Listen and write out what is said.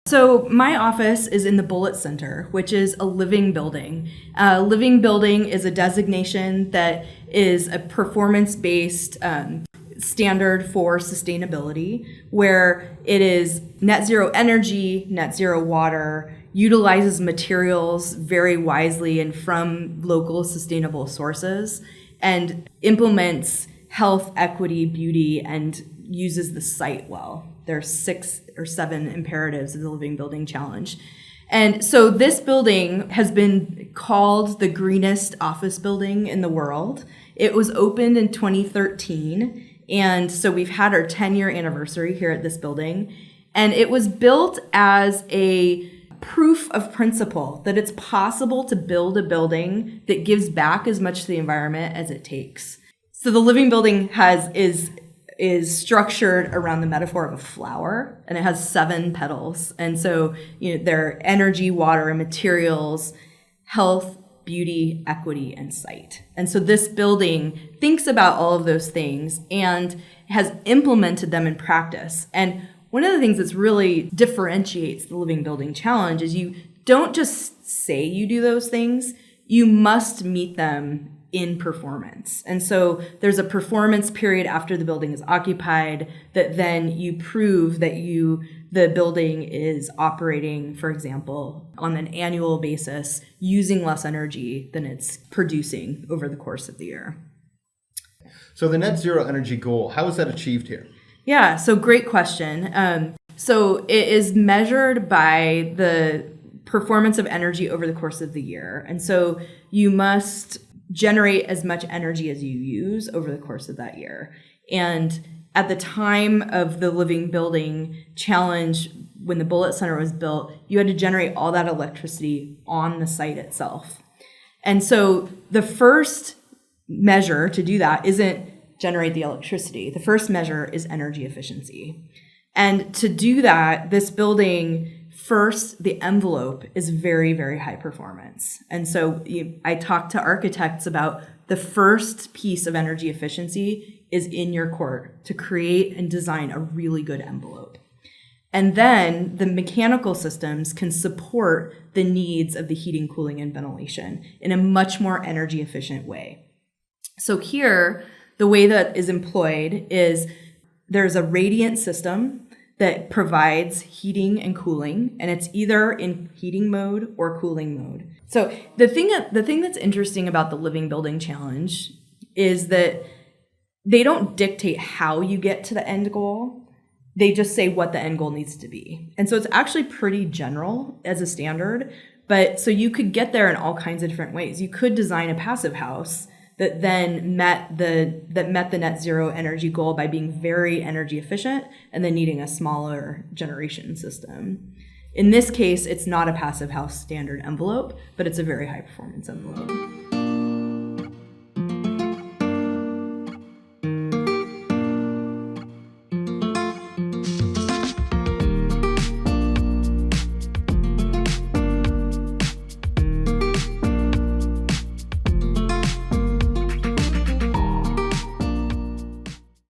So my office is in the Bullitt Center, which is a living building. Living building is a designation that is a performance-based standard for sustainability, where it is net zero energy, net zero water, utilizes materials very wisely and from local sustainable sources, and implements health, equity, beauty, and uses the site well. There are 6 or 7 imperatives of the Living Building Challenge. And so this building has been called the greenest office building in the world. It was opened in 2013, and so we've had our 10-year anniversary here at this building. And it was built as a proof of principle that it's possible to build a building that gives back as much to the environment as it takes. So the Living Building is structured around the metaphor of a flower, and it has 7 petals. And so, they're energy, water, and materials, health, beauty, equity, and sight. And so this building thinks about all of those things and has implemented them in practice. And one of the things that's really differentiates the Living Building Challenge is you don't just say you do those things, you must meet them in performance. And so there's a performance period after the building is occupied that then you prove that the building is operating, for example, on an annual basis, using less energy than it's producing over the course of the year. So the net zero energy goal, how is that achieved here? Yeah, so great question. So it is measured by the performance of energy over the course of the year. And so you must generate as much energy as you use over the course of that year. And at the time of the Living Building Challenge, when the Bullitt Center was built, you had to generate all that electricity on the site itself. And so the first measure to do that isn't generate the electricity. The first measure is energy efficiency. And to do that, this building, first, the envelope is very, very high performance. And so I talked to architects about the first piece of energy efficiency is in your court to create and design a really good envelope. And then the mechanical systems can support the needs of the heating, cooling, and ventilation in a much more energy efficient way. So here, the way that is employed is there's a radiant system that provides heating and cooling, and it's either in heating mode or cooling mode. So the thing that's interesting about the Living Building Challenge is that they don't dictate how you get to the end goal. They just say what the end goal needs to be. And so it's actually pretty general as a standard, but so you could get there in all kinds of different ways. You could design a passive house that then met the net zero energy goal by being very energy efficient and then needing a smaller generation system. In this case, it's not a passive house standard envelope, but it's a very high performance envelope.